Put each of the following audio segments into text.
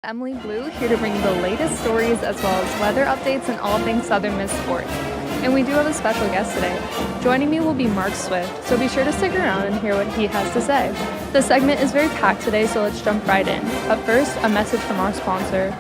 Emily Blue here to bring you the latest stories as well as weather updates and all things Southern Miss sports. And we do have a special guest today. Joining me will be Mark Swift, so be sure to stick around and hear what he has to say. The segment is very packed today, so let's jump right in. But first, a message from our sponsor.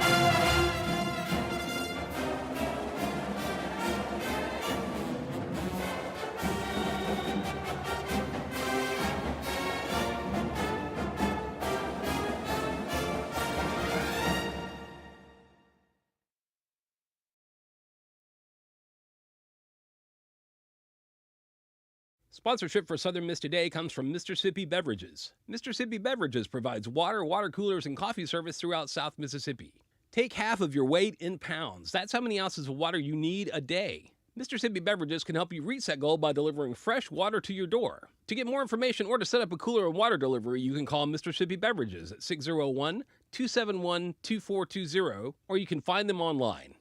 Sponsorship for Southern Miss Today comes from Mississippi Beverages. Mississippi Beverages provides water, water coolers, and coffee service throughout South Mississippi. Take half of your weight in pounds. That's how many ounces of water you need a day. Mississippi Beverages can help you reach that goal by delivering fresh water to your door. To get more information or to set up a cooler and water delivery, you can call Mississippi Beverages at 601-271-2420, or you can find them online.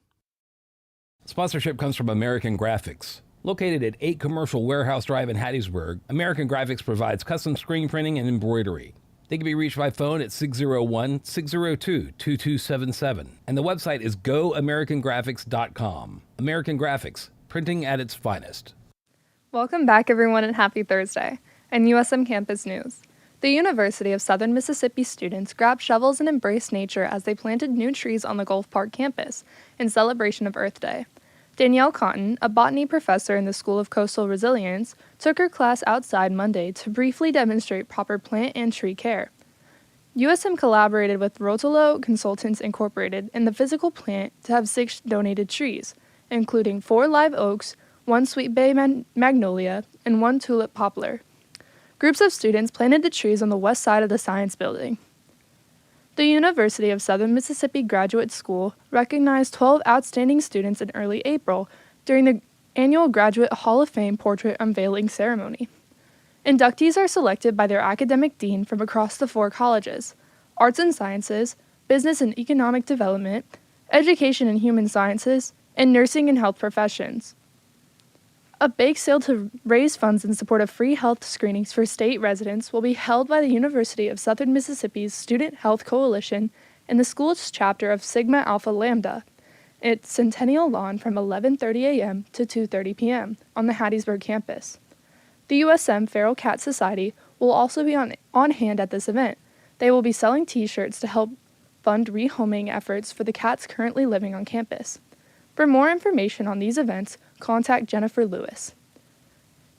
Sponsorship comes from American Graphics. Located at 8 Commercial Warehouse Drive in Hattiesburg, American Graphics provides custom screen printing and embroidery. They can be reached by phone at 601-602-2277, and the website is goamericangraphics.com. American Graphics, printing at its finest. Welcome back, everyone, and happy Thursday. And USM Campus News. The University of Southern Mississippi students grabbed shovels and embraced nature as they planted new trees on the Gulf Park campus in celebration of Earth Day. Danielle Cotton, a botany professor in the School of Coastal Resilience, took her class outside Monday to briefly demonstrate proper plant and tree care. USM collaborated with Rotolo Consultants Incorporated in the physical plant to have 6 donated trees, including 4 live oaks, 1 sweet bay magnolia, and 1 tulip poplar. Groups of students planted the trees on the west side of the Science Building. The University of Southern Mississippi Graduate School recognized 12 outstanding students in early April during the annual Graduate Hall of Fame portrait unveiling ceremony. Inductees are selected by their academic dean from across the 4 colleges: Arts and Sciences, Business and Economic Development, Education and Human Sciences, and Nursing and Health Professions. A bake sale to raise funds in support of free health screenings for state residents will be held by the University of Southern Mississippi's Student Health Coalition and the school's chapter of Sigma Alpha Lambda at Centennial Lawn from 11:30 a.m. to 2:30 p.m. on the Hattiesburg campus. The USM Feral Cat Society will also be on hand at this event. They will be selling T-shirts to help fund rehoming efforts for the cats currently living on campus. For more information on these events, contact Jennifer Lewis.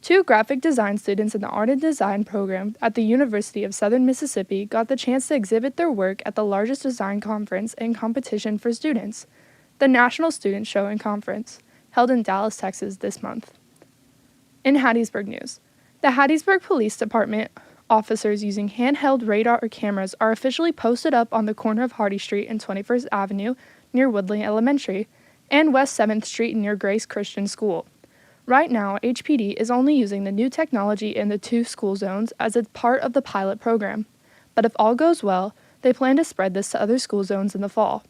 2 graphic design students in the Art and Design program at the University of Southern Mississippi got the chance to exhibit their work at the largest design conference and competition for students, the National Student Show and Conference, held in Dallas, Texas this month. In Hattiesburg news, the Hattiesburg Police Department officers using handheld radar cameras are officially posted up on the corner of Hardy Street and 21st Avenue near Woodley Elementary and West 7th Street near Grace Christian School. Right now, HPD is only using the new technology in the 2 school zones as a part of the pilot program, but if all goes well, they plan to spread this to other school zones in the fall.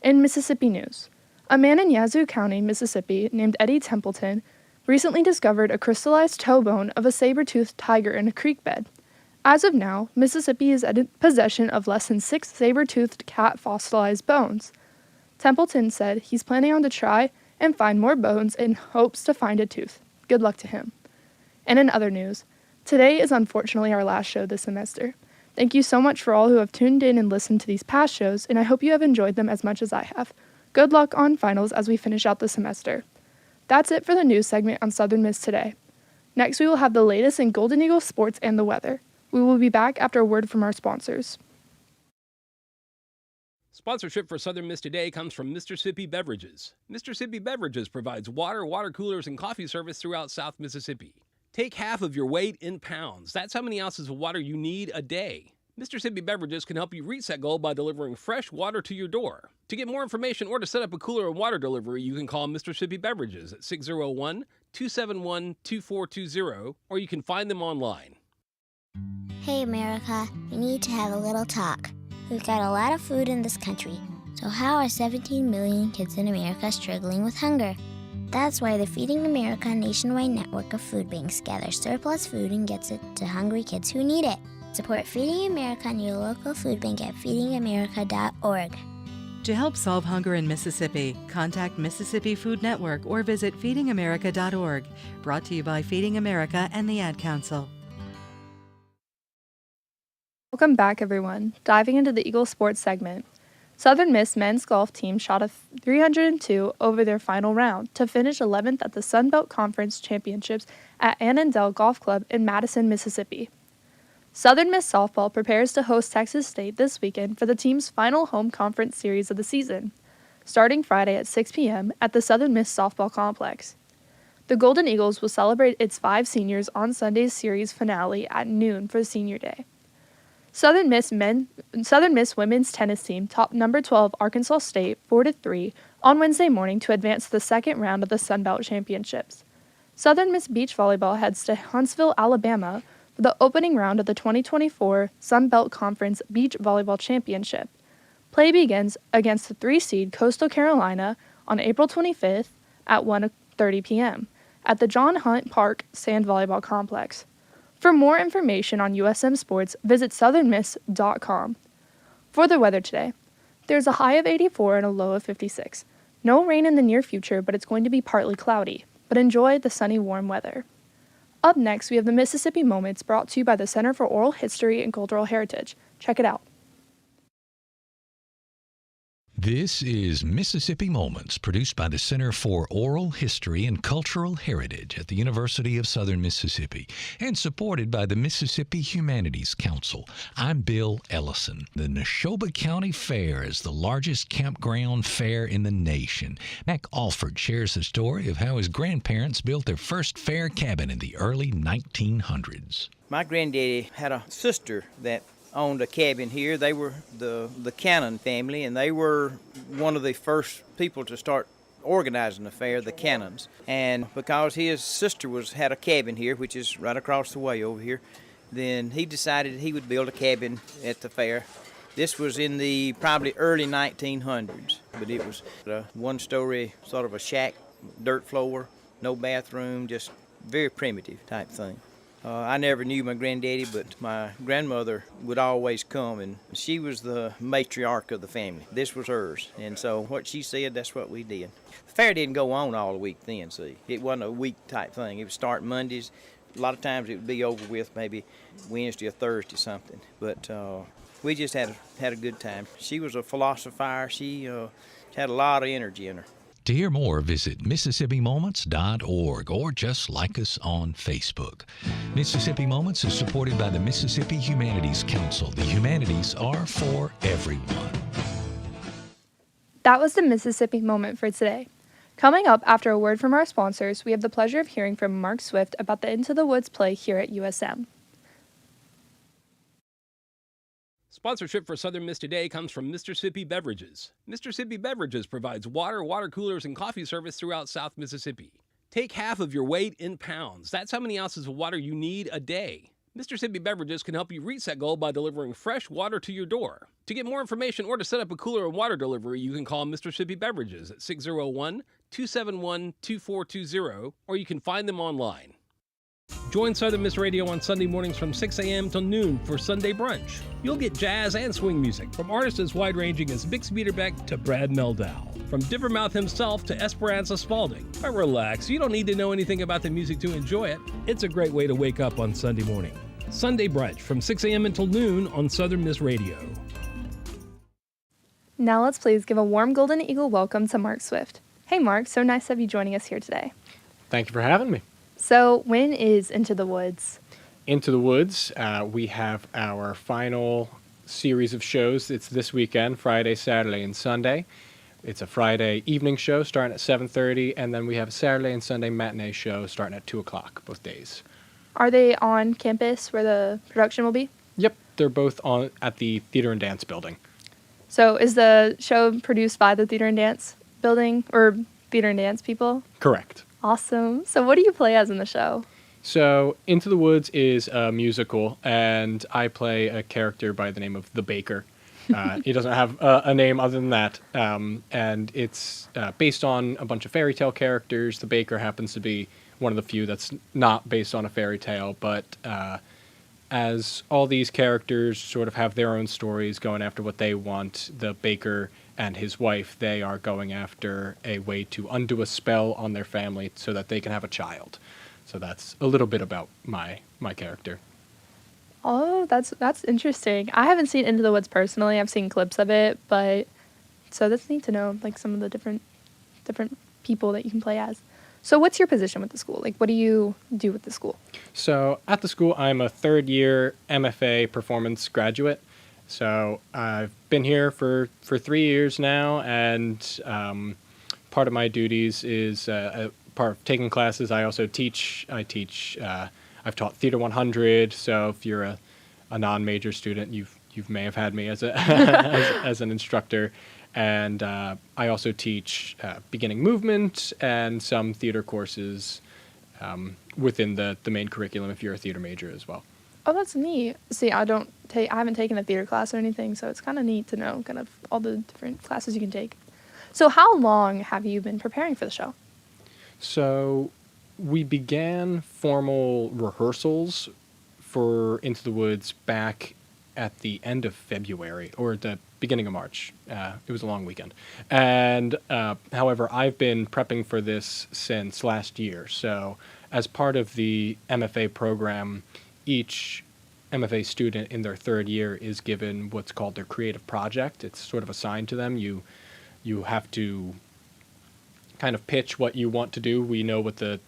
In Mississippi news, a man in Yazoo County, Mississippi, named Eddie Templeton, recently discovered a crystallized toe bone of a saber-toothed tiger in a creek bed. As of now, Mississippi is in possession of less than 6 saber-toothed cat fossilized bones. Templeton said he's planning on to try and find more bones in hopes to find a tooth. Good luck to him. And in other news, today is unfortunately our last show this semester. Thank you so much for all who have tuned in and listened to these past shows, and I hope you have enjoyed them as much as I have. Good luck on finals as we finish out the semester. That's it for the news segment on Southern Miss Today. Next, we will have the latest in Golden Eagle sports and the weather. We will be back after a word from our sponsors. Sponsorship for Southern Miss Today comes from Mississippi Beverages. Mississippi Beverages provides water, water coolers, and coffee service throughout South Mississippi. Take half of your weight in pounds. That's how many ounces of water you need a day. Mississippi Beverages can help you reach that goal by delivering fresh water to your door. To get more information or to set up a cooler and water delivery, you can call Mississippi Beverages at 601-271-2420, or you can find them online. Hey America, we need to have a little talk. We've got a lot of food in this country, so how are 17 million kids in America struggling with hunger? That's why the Feeding America nationwide network of food banks gathers surplus food and gets it to hungry kids who need it. Support Feeding America and your local food bank at feedingamerica.org. To help solve hunger in Mississippi, contact Mississippi Food Network or visit feedingamerica.org. Brought to you by Feeding America and the Ad Council. Welcome back, everyone. Diving into the Eagle Sports segment. Southern Miss men's golf team shot a 302 over their final round to finish 11th at the Sun Belt Conference Championships at Annandale Golf Club in Madison, Mississippi. Southern Miss softball prepares to host Texas State this weekend for the team's final home conference series of the season, starting Friday at 6 p.m. at the Southern Miss softball complex. The Golden Eagles will celebrate its 5 seniors on Sunday's series finale at noon for Senior Day. Southern Miss women's tennis team topped number 12 Arkansas State 4-3 on Wednesday morning to advance to the second round of the Sun Belt Championships. Southern Miss beach volleyball heads to Huntsville, Alabama for the opening round of the 2024 Sun Belt Conference Beach Volleyball Championship. Play begins against the 3-seed Coastal Carolina on April 25th at 1:30 p.m. at the John Hunt Park Sand Volleyball Complex. For more information on USM Sports, visit southernmiss.com. For the weather today, there's a high of 84 and a low of 56. No rain in the near future, but it's going to be partly cloudy. But enjoy the sunny, warm weather. Up next, we have the Mississippi Moments brought to you by the Center for Oral History and Cultural Heritage. Check it out. This is Mississippi Moments, produced by the Center for Oral History and Cultural Heritage at the University of Southern Mississippi and supported by the Mississippi Humanities Council. I'm Bill Ellison. The Neshoba County Fair is the largest campground fair in the nation. Mac Alford shares the story of how his grandparents built their first fair cabin in the early 1900s. My granddaddy had a sister that owned a cabin here. They were the Cannon family, and they were one of the first people to start organizing the fair, the Cannons. And because his sister had a cabin here, which is right across the way over here, then he decided he would build a cabin at the fair. This was in the probably early 1900s, but it was a one-story, sort of a shack, dirt floor, no bathroom, just very primitive type thing. I never knew my granddaddy, but my grandmother would always come, and she was the matriarch of the family. This was hers, and so what she said, that's what we did. The fair didn't go on all the week then, see. It wasn't a week type thing. It would start Mondays. A lot of times it would be over with maybe Wednesday or Thursday something, but we just had a good time. She was a philosopher. She had a lot of energy in her. To hear more, visit MississippiMoments.org or just like us on Facebook. Mississippi Moments is supported by the Mississippi Humanities Council. The humanities are for everyone. That was the Mississippi Moment for today. Coming up after a word from our sponsors, we have the pleasure of hearing from Mark Swift about the Into the Woods play here at USM. Sponsorship for Southern Miss Today comes from Mississippi Beverages. Mississippi Beverages provides water, water coolers, and coffee service throughout South Mississippi. Take half of your weight in pounds. That's how many ounces of water you need a day. Mississippi Beverages can help you reach that goal by delivering fresh water to your door. To get more information or to set up a cooler and water delivery, you can call Mississippi Beverages at 601-271-2420, or you can find them online. Join Southern Miss Radio on Sunday mornings from 6 a.m. till noon for Sunday Brunch. You'll get jazz and swing music from artists as wide-ranging as Bix Beiderbecke to Brad Meldau, from Dippermouth himself to Esperanza Spalding. But relax, you don't need to know anything about the music to enjoy it. It's a great way to wake up on Sunday morning. Sunday Brunch from 6 a.m. until noon on Southern Miss Radio. Now let's please give a warm Golden Eagle welcome to Mark Swift. Hey Mark, so nice to have you joining us here today. Thank you for having me. So when is Into the Woods? Into the Woods, we have our final series of shows. It's this weekend, Friday, Saturday, and Sunday. It's a Friday evening show starting at 7:30, and then we have a Saturday and Sunday matinee show starting at 2 o'clock both days. Are they on campus where the production will be? Yep, they're both on at the Theater and Dance building. So is the show produced by the Theater and Dance building or Theater and Dance people? Correct. Awesome. So what do you play as in the show? So Into the Woods is a musical, and I play a character by the name of The Baker. He doesn't have a name other than that, and it's based on a bunch of fairy tale characters. The Baker happens to be one of the few that's not based on a fairy tale, but as all these characters sort of have their own stories going after what they want, the baker and his wife, they are going after a way to undo a spell on their family so that they can have a child. So that's a little bit about my character. Oh, that's interesting. I haven't seen Into the Woods personally. I've seen clips of it, but so that's neat to know, like some of the different people that you can play as. So what's your position with the school? Like, what do you do with the school? So at the school, I'm a third year MFA performance graduate. So I've been here for 3 years now, and part of my duties is part of taking classes. I also teach. I've taught Theater 100. So if you're a non-major student, you may have had me as a as an instructor. And I also teach beginning movement and some theater courses within the main curriculum if you're a theater major as well. Oh, that's neat. See, I haven't taken a theater class or anything, so it's kind of neat to know kind of all the different classes you can take. So how long have you been preparing for the show? So we began formal rehearsals for Into the Woods back at the end of February or the beginning of March. It was a long weekend. And however, I've been prepping for this since last year. So as part of the MFA program, each MFA student in their third year is given what's called their creative project. It's sort of assigned to them. You have to kind of pitch what you want to do. We know what the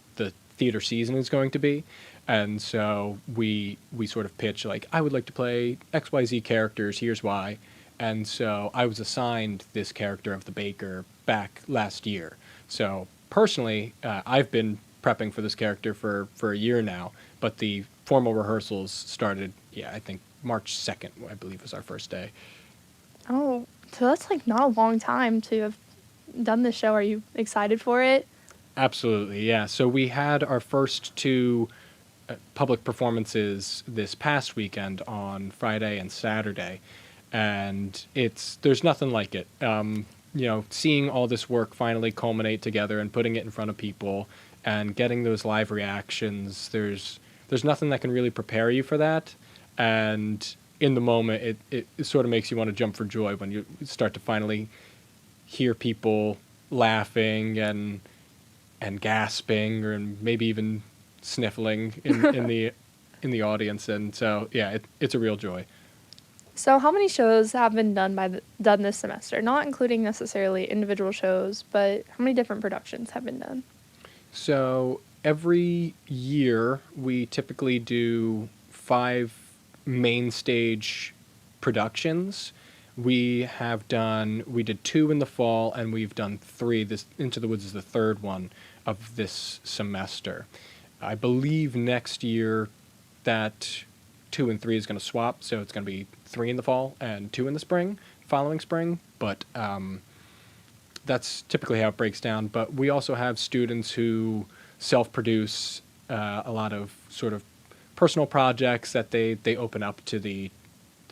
theater season is going to be. And so we sort of pitch like, I would like to play XYZ characters, here's why. And so I was assigned this character of the baker back last year. So personally, I've been prepping for this character for a year now, but the formal rehearsals started, I think March 2nd, I believe was our first day. Oh, so that's like not a long time to have done this show. Are you excited for it? Absolutely, yeah. So we had our first two public performances this past weekend on Friday and Saturday, and there's nothing like it. Seeing all this work finally culminate together and putting it in front of people and getting those live reactions, there's nothing that can really prepare you for that. And in the moment, it sort of makes you want to jump for joy when you start to finally hear people laughing and gasping, or maybe even sniffling in the audience. And so, it's a real joy. So how many shows have been done this semester? Not including necessarily individual shows, but how many different productions have been done? So every year we typically do 5 main stage productions. We did 2 in the fall, and we've done 3. This Into the Woods is the third one of this semester. I believe next year that 2 and 3 is going to swap, so it's going to be 3 in the fall and 2 in the following spring. But that's typically how it breaks down. But we also have students who self-produce a lot of sort of personal projects that they open up to the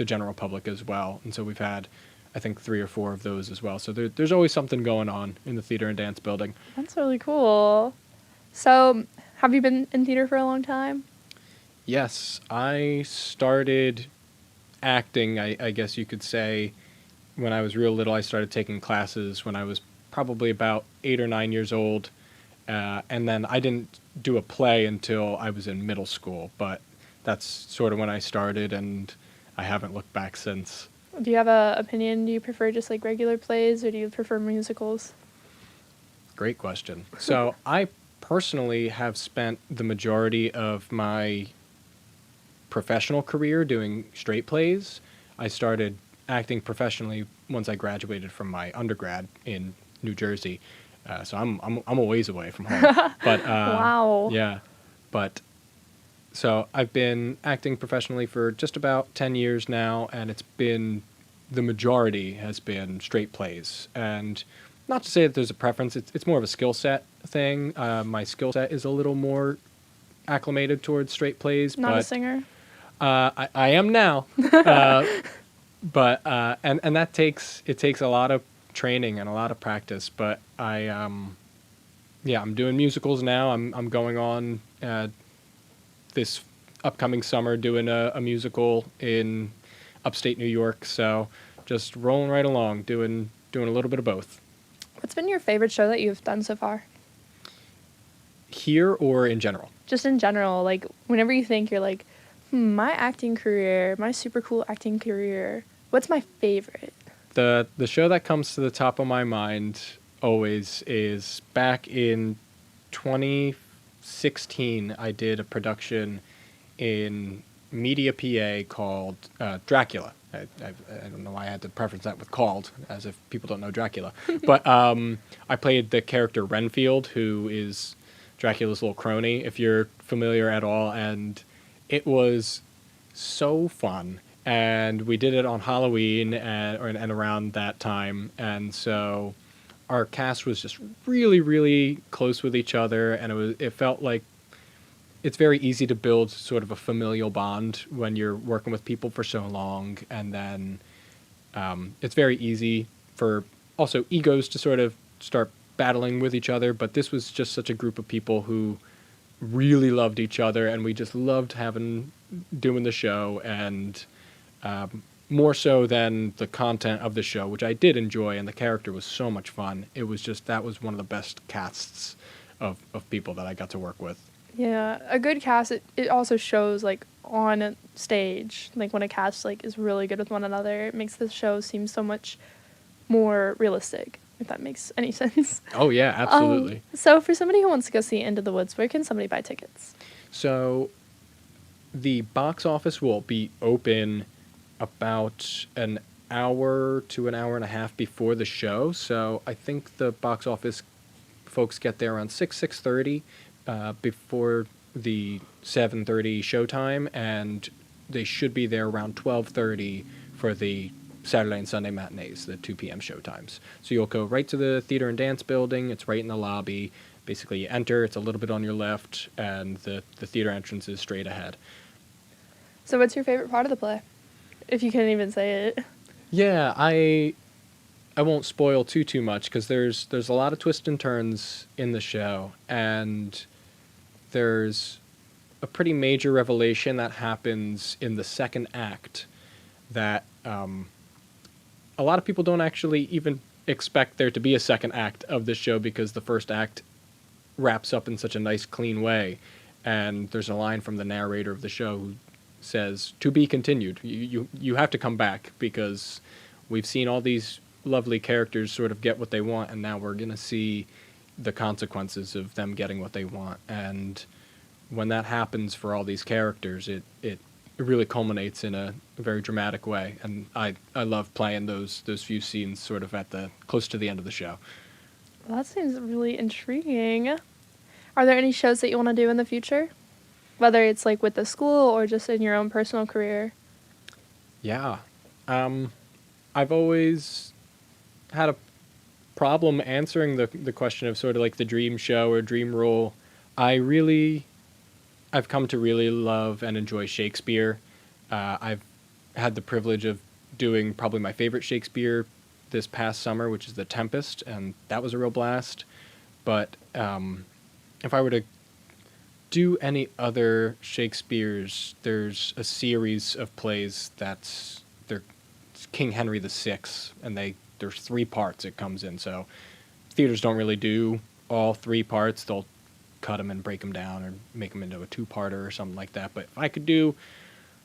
general public as well. And so we've had, I think, 3 or 4 of those as well. So there's always something going on in the theater and dance building. That's really cool. So have you been in theater for a long time? Yes, I started acting, I guess you could say, when I was real little. I started taking classes when I was probably about 8 or 9 years old. And then I didn't do a play until I was in middle school, but that's sort of when I started, and I haven't looked back since. Do you have an opinion? Do you prefer just like regular plays, or do you prefer musicals? Great question. So I personally have spent the majority of my professional career doing straight plays. I started acting professionally once I graduated from my undergrad in New Jersey. So I'm a ways away from home. But Wow. Yeah. But so I've been acting professionally for just about 10 years now, and the majority has been straight plays. And not to say that there's a preference, it's more of a skill set thing. My skill set is a little more acclimated towards straight plays. Not a singer? I am now. But that takes a lot of training and a lot of practice. But I'm doing musicals now. I'm going on this upcoming summer doing a musical in upstate New York. So just rolling right along, doing a little bit of both. What's been your favorite show that you've done so far? Here or in general? Just in general, like whenever you think you're like, my acting career, my super cool acting career, what's my favorite? The show that comes to the top of my mind always is back in 2016, I did a production in Media PA called Dracula. I don't know why I had to preference that with called, as if people don't know Dracula. But I played the character Renfield, who is Dracula's little crony, if you're familiar at all. And it was so fun. And we did it on Halloween and around that time. And so our cast was just really, really close with each other. And it felt like it's very easy to build sort of a familial bond when you're working with people for so long. And then it's very easy for also egos to sort of start battling with each other. But this was just such a group of people who really loved each other. And we just loved doing the show. And more so than the content of the show, which I did enjoy, and the character was so much fun. It was just, that was one of the best casts of people that I got to work with. Yeah, a good cast, it also shows like on stage, like when a cast like is really good with one another, it makes the show seem so much more realistic, if that makes any sense. Oh yeah, absolutely. So for somebody who wants to go see Into the Woods, where can somebody buy tickets? So the box office will be open about an hour to an hour and a half before the show. So I think the box office folks get there around 6:30 before the 7:30 showtime, and they should be there around 12:30 for the Saturday and Sunday matinees, the 2 p.m. showtimes. So you'll go right to the theater and dance building. It's right in the lobby. Basically, you enter, it's a little bit on your left, and the theater entrance is straight ahead. So what's your favorite part of the play? If you can't even say it. Yeah, I won't spoil too much, because there's a lot of twists and turns in the show, and there's a pretty major revelation that happens in the second act that a lot of people don't actually even expect there to be a second act of this show, because the first act wraps up in such a nice, clean way. And there's a line from the narrator of the show who says, "To be continued. You have to come back, because we've seen all these lovely characters sort of get what they want, and now we're going to see the consequences of them getting what they want." And when that happens for all these characters, it really culminates in a very dramatic way. And I love playing those few scenes sort of close to the end of the show. Well, that seems really intriguing. Are there any shows that you want to do in the future? Whether it's like with the school or just in your own personal career? Yeah. I've always had a problem answering the question of sort of like the dream show or dream role. I've come to really love and enjoy Shakespeare. I've had the privilege of doing probably my favorite Shakespeare this past summer, which is The Tempest, and that was a real blast. But if I were to do any other Shakespeare's, there's a series of plays it's King Henry VI, and there's 3 parts it comes in. So theaters don't really do all 3 parts. They'll cut them and break them down or make them into a 2-parter or something like that. But if I could do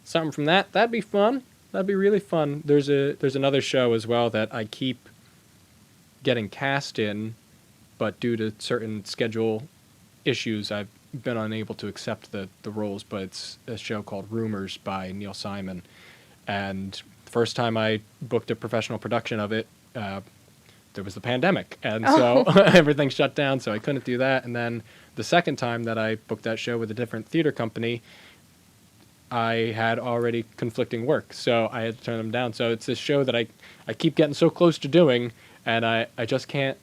something from that'd be fun. That'd be really fun. There's another show as well that I keep getting cast in, but due to certain schedule issues, I've been unable to accept the roles. But it's a show called Rumors by Neil Simon. And the first time I booked a professional production of it, there was the pandemic. And so everything shut down, so I couldn't do that. And then the second time that I booked that show with a different theater company, I had already conflicting work, so I had to turn them down. So it's this show that I keep getting so close to doing, and I just can't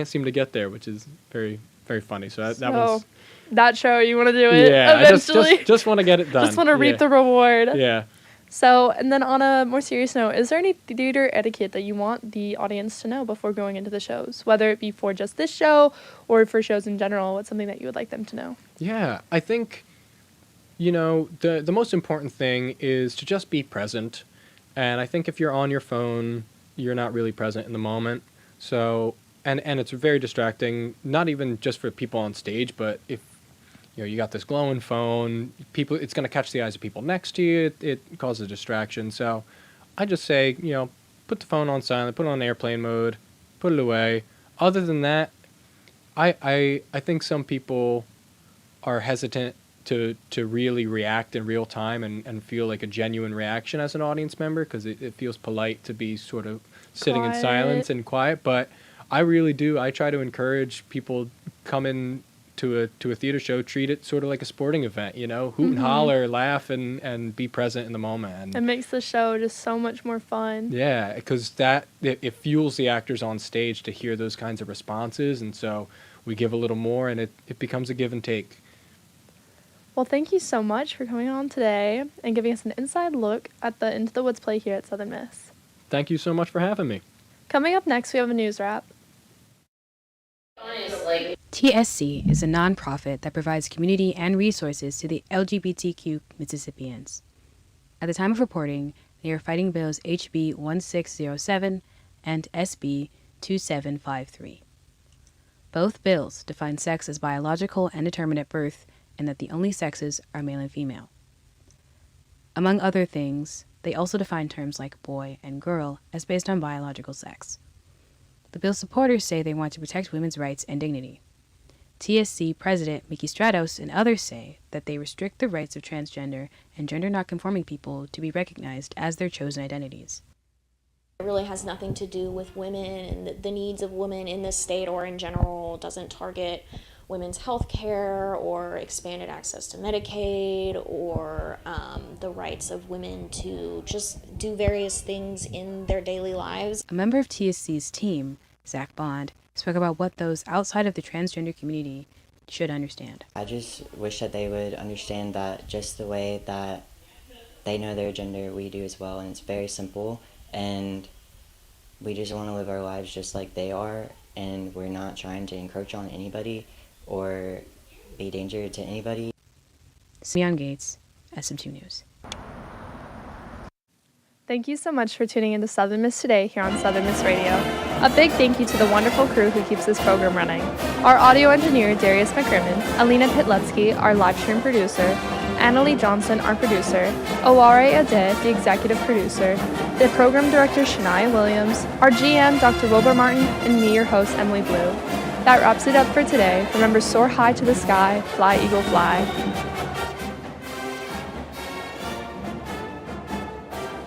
seem to get there, which is very, very funny. So that one's... That show, you want to do it eventually? I just want to get it done. Just want to reap the reward. Yeah. So, and then on a more serious note, is there any theater etiquette that you want the audience to know before going into the shows? Whether it be for just this show or for shows in general, what's something that you would like them to know? Yeah, I think The most important thing is to just be present. And I think if you're on your phone, you're not really present in the moment. So, and it's very distracting, not even just for people on stage, but if you got this glowing phone, it's going to catch the eyes of people next to you. It causes distraction. So I just say, put the phone on silent, put it on airplane mode, put it away. Other than that, I think some people are hesitant to really react in real time and feel like a genuine reaction as an audience member, because it feels polite to be sort of sitting in silence and quiet. But I really do. I try to encourage people come in to a theater show, treat it sort of like a sporting event, hoot and holler, laugh, and be present in the moment. And it makes the show just so much more fun. Yeah, because it fuels the actors on stage to hear those kinds of responses, and so we give a little more, and it becomes a give and take. Well, thank you so much for coming on today and giving us an inside look at the Into the Woods play here at Southern Miss. Thank you so much for having me. Coming up next, we have a news wrap. TSC is a nonprofit that provides community and resources to the LGBTQ Mississippians. At the time of reporting, they are fighting bills HB 1607 and SB 2753. Both bills define sex as biological and determined at birth, and that the only sexes are male and female. Among other things, they also define terms like boy and girl as based on biological sex. The bill's supporters say they want to protect women's rights and dignity. TSC President Mickey Stratos and others say that they restrict the rights of transgender and gender-nonconforming people to be recognized as their chosen identities. It really has nothing to do with women and the needs of women in this state or in general. It doesn't target women's health care or expanded access to Medicaid or the rights of women to just do various things in their daily lives. A member of TSC's team, Zach Bond, spoke about what those outside of the transgender community should understand. I just wish that they would understand that just the way that they know their gender, we do as well, and it's very simple, and we just want to live our lives just like they are, and we're not trying to encroach on anybody or be a danger to anybody. Simeon Gates, SM2 News. Thank you so much for tuning into Southern Miss Today here on Southern Miss Radio. A big thank you to the wonderful crew who keeps this program running. Our audio engineer, Darius McCrimmon, Alina Pitletsky, our live stream producer, Annalie Johnson, our producer, Oware Ade, the executive producer, the program director, Shania Williams, our GM, Dr. Wilbur Martin, and me, your host, Emily Blue. That wraps it up for today. Remember, soar high to the sky, fly, eagle, fly.